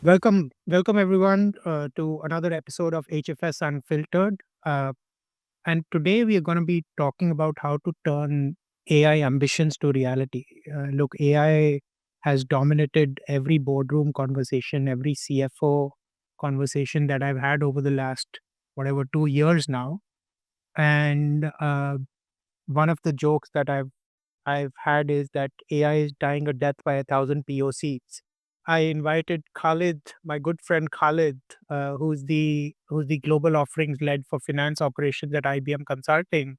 Welcome everyone to another episode of HFS Unfiltered. And today we are going to be talking about how to turn AI ambitions to reality. Look, AI has dominated every boardroom conversation, every CFO conversation that I've had over the last whatever 2 years now. And one of the jokes that I've had is that AI is dying a death by 1,000 POCs. I invited Khalid, my good friend Khalid, who's the global offerings lead for finance operations at IBM Consulting,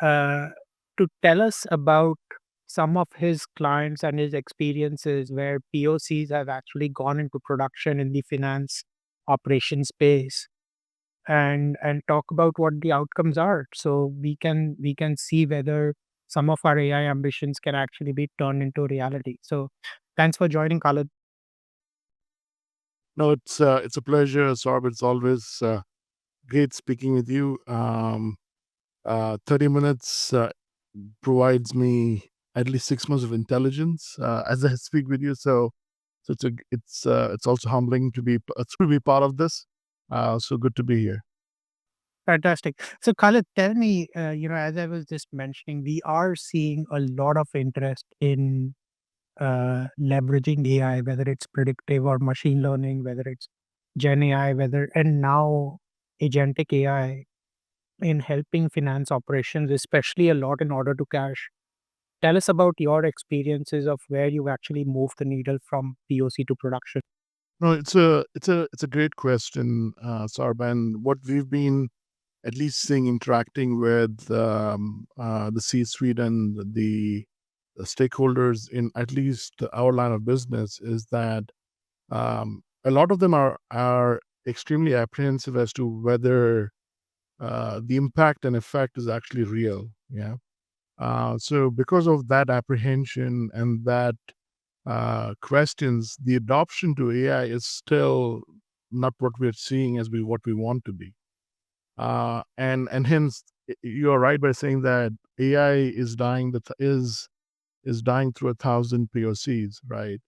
uh, to tell us about some of his clients and his experiences where POCs have actually gone into production in the finance operation space and talk about what the outcomes are so we can see whether some of our AI ambitions can actually be turned into reality. So thanks for joining, Khalid. No, it's a pleasure, Saurabh. It's always great speaking with you. 30 minutes provides me at least 6 months of intelligence as I speak with you. So it's also humbling to be to be part of this. So good to be here. Fantastic. So Khalid, tell me, as I was just mentioning, we are seeing a lot of interest in leveraging AI, whether it's predictive or machine learning, whether it's Gen AI, whether and now agentic AI in helping finance operations, especially a lot in order to cash. Tell us about your experiences of where you actually moved the needle from POC to production. No, it's a great question, Saurabh. And what we've been at least seeing interacting with the C-suite and the stakeholders in at least our line of business is that a lot of them are extremely apprehensive as to whether the impact and effect is actually real. Yeah. So because of that apprehension and that questions, the adoption to AI is still not what we're seeing as what we want to be. And hence you are right by saying that AI is dying. Is dying through 1,000 POCs, right?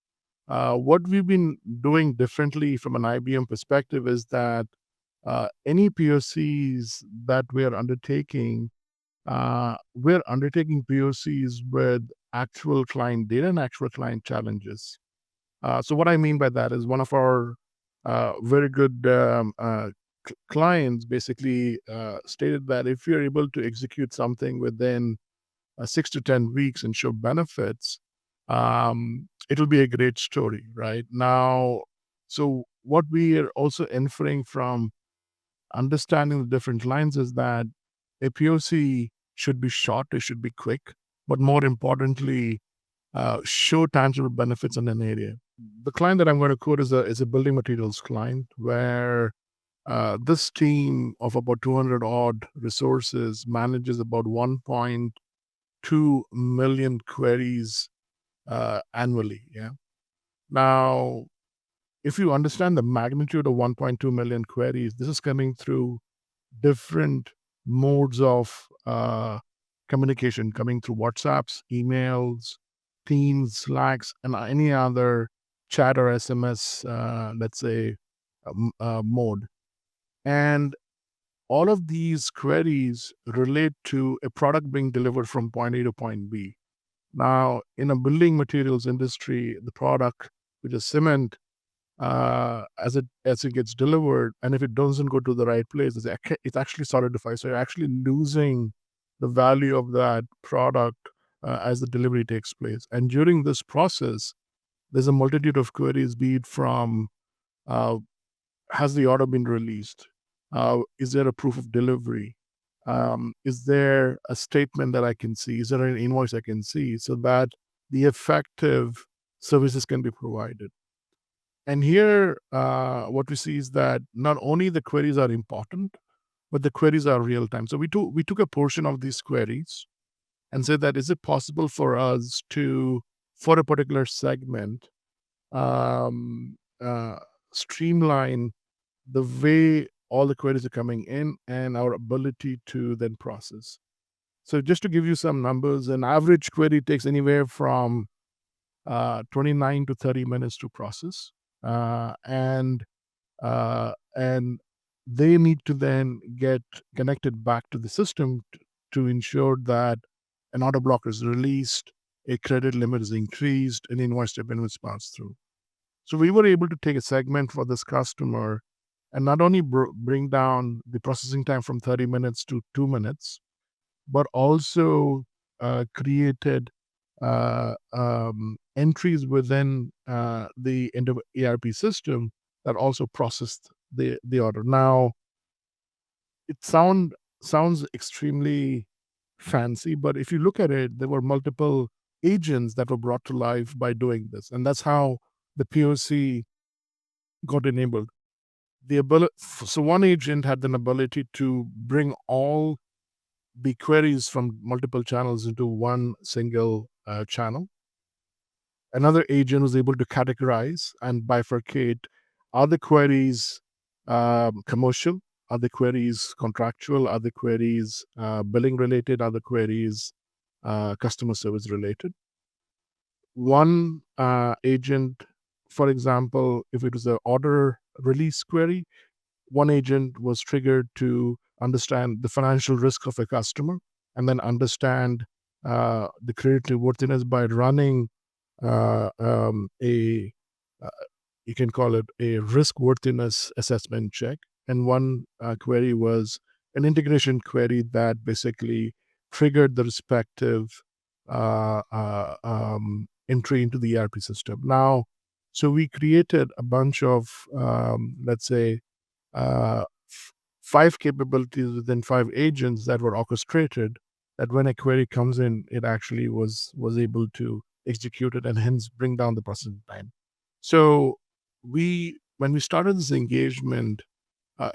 What we've been doing differently from an IBM perspective is that any POCs that we're undertaking POCs with actual client data and actual client challenges. So what I mean by that is one of our very good clients basically stated that if you're able to execute something within 6 to 10 weeks and show benefits, it'll be a great story, right? Now, so what we are also inferring from understanding the different lines is that a POC should be short, it should be quick, but more importantly, show tangible benefits in an area. The client that I'm going to quote is a building materials client where this team of about 200 odd resources manages about 1.2 million queries annually. Yeah. Now, if you understand the magnitude of 1.2 million queries, this is coming through different modes of communication, coming through WhatsApps, emails, Teams, Slacks, and any other chat or SMS, let's say, mode. And all of these queries relate to a product being delivered from point A to point B. Now, in a building materials industry, the product, which is cement, as it gets delivered, and if it doesn't go to the right place, it's actually solidified. So you're actually losing the value of that product as the delivery takes place. And during this process, there's a multitude of queries, be it from uh, has the order been released? Is there a proof of delivery? Is there a statement that I can see? Is there an invoice I can see so that the effective services can be provided? And here, what we see is that not only the queries are important, but the queries are real time. So we took a portion of these queries and said that is it possible for us to, for a particular segment, um, uh, streamline the way all the queries are coming in and our ability to then process. So just to give you some numbers, an average query takes anywhere from 29 to 30 minutes to process. And they need to then get connected back to the system to ensure that an order block is released, a credit limit is increased, an invoice statement passed through. So we were able to take a segment for this customer and not only bring down the processing time from 30 minutes to 2 minutes, but also created entries within the ERP system that also processed the order. Now, it sounds extremely fancy, but if you look at it, there were multiple agents that were brought to life by doing this, and that's how the POC got enabled. The ability, so one agent had an ability to bring all the queries from multiple channels into one single channel. Another agent was able to categorize and bifurcate: are the queries commercial, are the queries contractual, are the queries billing related, are the queries customer service related. One agent, for example, if it was an order release query, one agent was triggered to understand the financial risk of a customer and then understand the credit worthiness by running a uh, you can call it a risk worthiness assessment check. And one query was an integration query that basically triggered the respective entry into the ERP system. Now, so we created a bunch of, let's say, uh, five capabilities within five agents that were orchestrated. That when a query comes in, it actually was able to execute it and hence bring down the processing time. So when we started this engagement,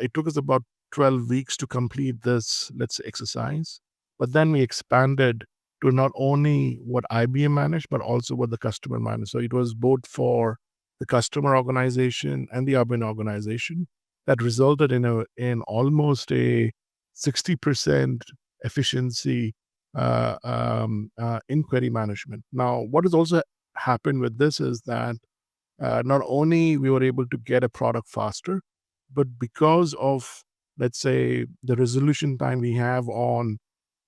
it took us about 12 weeks to complete this, let's say, exercise. But then we expanded to not only what IBM managed, but also what the customer managed. So it was both for the customer organization and the urban organization that resulted in almost a 60% efficiency in query management. Now, what has also happened with this is that not only we were able to get a product faster, but because of, let's say, the resolution time we have on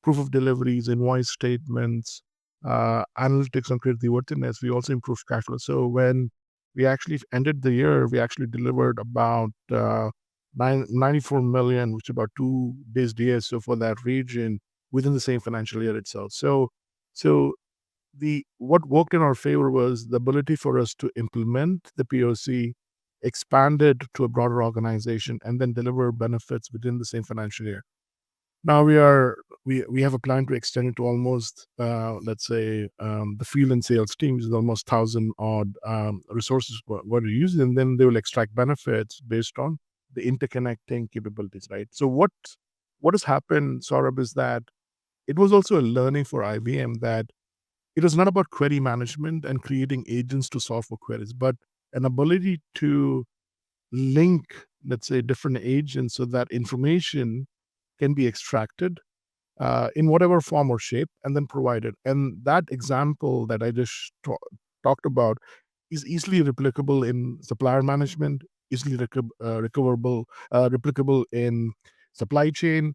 proof of deliveries, invoice statements, analytics on creditworthiness, we also improved cash flow. So when we actually ended the year, we actually delivered about 94 million, which is about 2 days DSO for that region within the same financial year itself. So the what worked in our favor was the ability for us to implement the POC, expand to a broader organization, and then deliver benefits within the same financial year. Now we have a plan to extend it to almost let's say the field and sales teams is almost 1,000 odd resources what are using, and then they will extract benefits based on the interconnecting capabilities, right? So what has happened, Saurabh, is that it was also a learning for IBM that it was not about query management and creating agents to solve for queries, but an ability to link, let's say, different agents so that information can be extracted in whatever form or shape and then provided. And that example that I just talked about is easily replicable in supplier management, easily replicable in supply chain,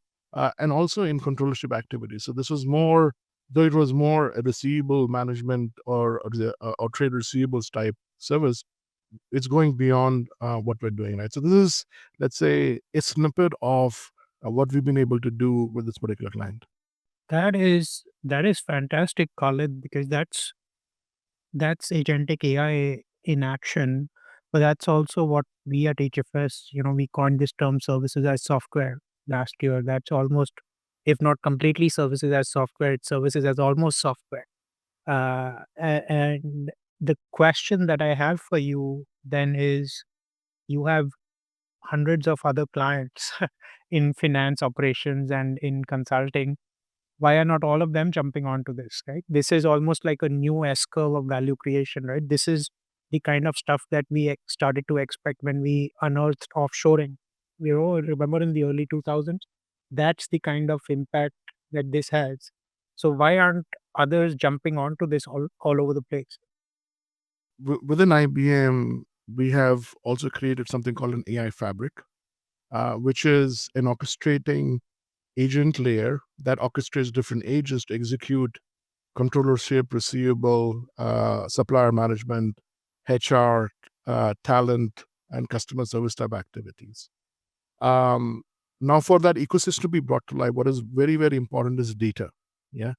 and also in controllership activities. So this was more, though it was more a receivable management or trade receivables type service, it's going beyond what we're doing, right? So this is, let's say, a snippet of what we've been able to do with this particular client. That is fantastic, Khalid, because that's agentic AI in action. But that's also what we at HFS, we coined this term services as software last year. That's almost, if not completely services as software, it's services as almost software. And the question that I have for you then is, you have hundreds of other clients in finance operations and in consulting. Why are not all of them jumping onto this, right? This is almost like a new S curve of value creation, right? This is the kind of stuff that we started to expect when we unearthed offshoring. We all remember in the early 2000s, that's the kind of impact that this has. So why aren't others jumping onto this all over the place? Within IBM, we have also created something called an AI fabric, which is an orchestrating agent layer that orchestrates different agents to execute controllership, receivable, supplier management, HR, talent, and customer service type activities. Um, Now, for that ecosystem to be brought to life, what is very, very important is data. Yeah.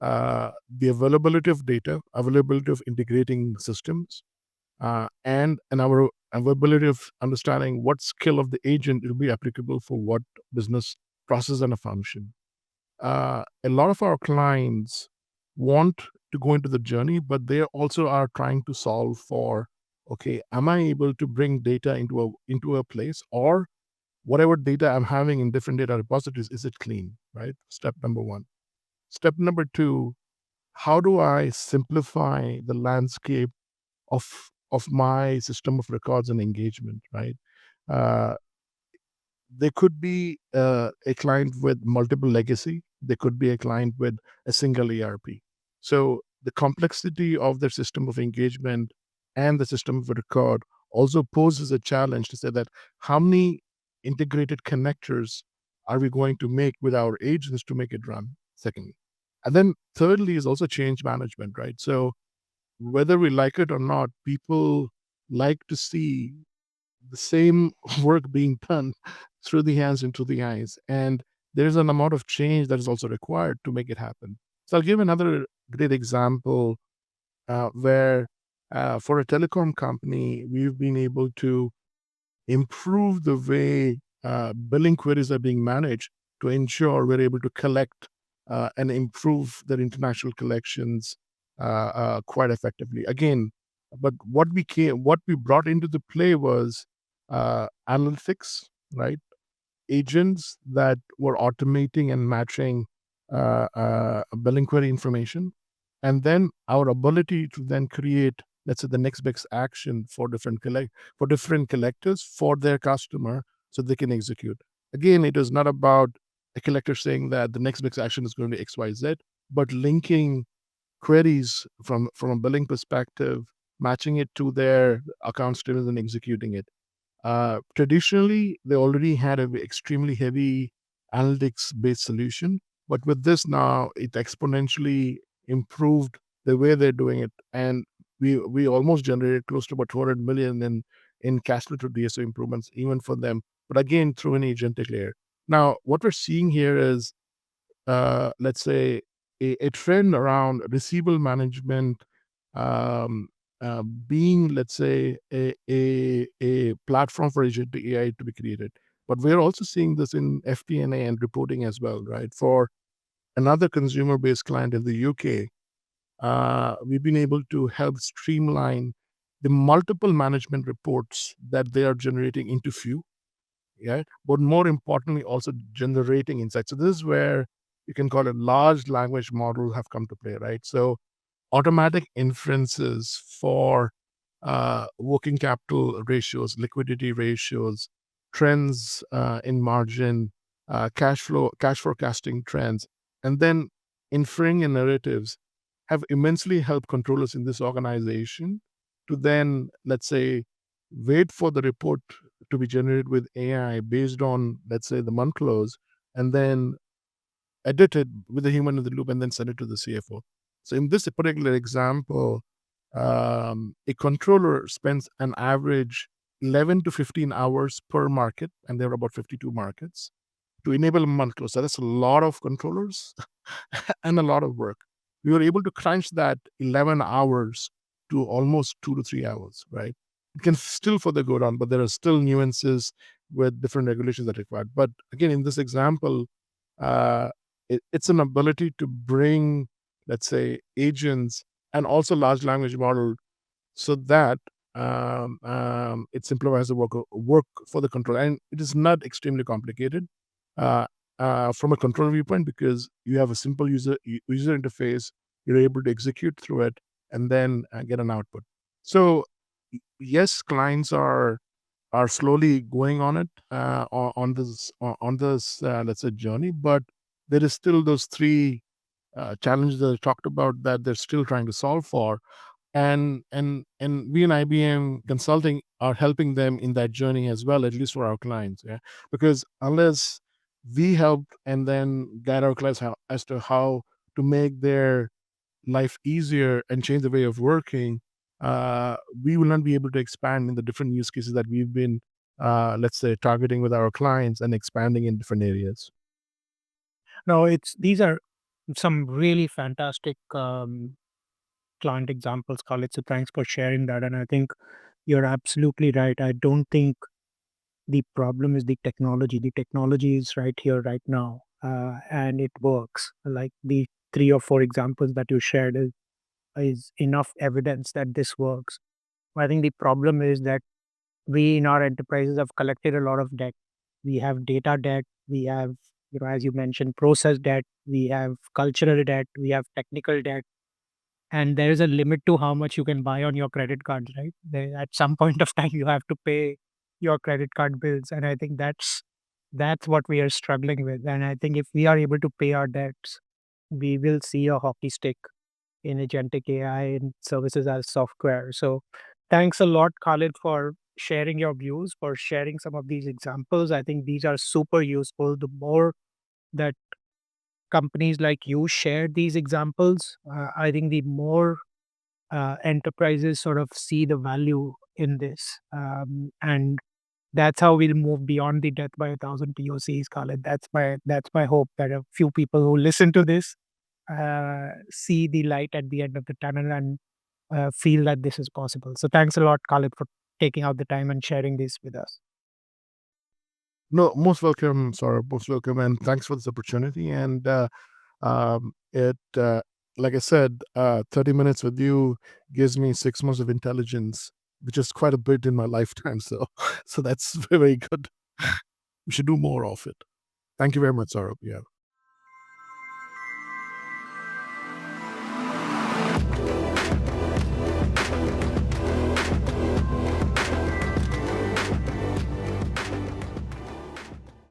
The availability of data, availability of integrating systems, and our availability of understanding what skill of the agent will be applicable for what business process and a function. A lot of our clients want to go into the journey, but they also are trying to solve for, okay, am I able to bring data into a place, or whatever data I'm having in different data repositories, is it clean? Right. Step number one. Step number two, how do I simplify the landscape of my system of records and engagement? Right. Uh, They could be a client with multiple legacy. They could be a client with a single ERP. So the complexity of their system of engagement and the system of record also poses a challenge to say that how many integrated connectors are we going to make with our agents to make it run? Secondly, and then thirdly is also change management, right? So whether we like it or not, people like to see the same work being done through the hands into the eyes. And there's an amount of change that is also required to make it happen. So I'll give another great example where, for a telecom company, we've been able to improve the way billing queries are being managed to ensure we're able to collect and improve their international collections quite effectively. Again, but what we brought into the play was analytics, right? Agents that were automating and matching billing query information, and then our ability to then create, let's say, the next best action for different collectors for their customer, so they can execute. Again, it is not about a collector saying that the next best action is going to be XYZ, but linking queries from a billing perspective, matching it to their account status and executing it. Traditionally, they already had an extremely heavy analytics-based solution, but with this now, it exponentially improved the way they're doing it, and we almost generated close to about 200 million in cash flow to DSO improvements, even for them. But again, through an agentic layer. Now, what we're seeing here is, let's say, a trend around receivable management, um, being, let's say, a platform for agentic AI to be created. But we're also seeing this in FP&A and reporting as well, right? For another consumer-based client in the UK, we've been able to help streamline the multiple management reports that they are generating into few, yeah, but more importantly, also generating insights. So this is where you can call it large language model have come to play, right? So automatic inferences for working capital ratios, liquidity ratios, trends in margin, cash forecasting trends, and then inferring and narratives have immensely helped controllers in this organization to then, let's say, wait for the report to be generated with AI based on, let's say, the month close, and then edit it with a human in the loop and then send it to the CFO. So in this particular example, a controller spends an average 11 to 15 hours per market, and there are about 52 markets to enable a month close. So that's a lot of controllers and a lot of work. We were able to crunch that 11 hours to almost 2 to 3 hours, right? It can still further go down, but there are still nuances with different regulations that are required. But again, in this example, uh, it's an ability to bring, let's say, agents and also large language model so that it simplifies the work for the control. And it is not extremely complicated uh, from a control viewpoint, because you have a simple user interface. You're able to execute through it and then get an output. So yes, clients are slowly going on it on this let's say journey, but there is still those three challenges that I talked about that they're still trying to solve for. And we in IBM Consulting are helping them in that journey as well, at least for our clients. Yeah, because unless we help and then guide our clients as to how to make their life easier and change the way of working, we will not be able to expand in the different use cases that we've been, let's say, targeting with our clients and expanding in different areas. No, it's these are some really fantastic client examples, Khalid. So thanks for sharing that. And I think you're absolutely right. I don't think the problem is the technology. The technology is right here, right now, and it works. Like the three or four examples that you shared is enough evidence that this works. I think the problem is that we in our enterprises have collected a lot of debt. We have data debt. We have, as you mentioned, process debt. We have cultural debt. We have technical debt, and there is a limit to how much you can buy on your credit cards, right? At some point of time, you have to pay your credit card bills, and I think that's what we are struggling with. And I think if we are able to pay our debts, we will see a hockey stick in agentic AI and services as software. So, thanks a lot, Khalid, for sharing your views, for sharing some of these examples. I think these are super useful. The more that companies like you share these examples, I think the more enterprises sort of see the value in this. And that's how we'll move beyond the death by a thousand POCs, Khalid. That's my hope that a few people who listen to this see the light at the end of the tunnel and feel that this is possible. So thanks a lot, Khalid, for taking out the time and sharing this with us. No, most welcome, Saurabh. Most welcome, and thanks for this opportunity. And it, like I said, 30 minutes with you gives me 6 months of intelligence, which is quite a bit in my lifetime. So, so that's very good. We should do more of it. Thank you very much, Saurabh. Yeah.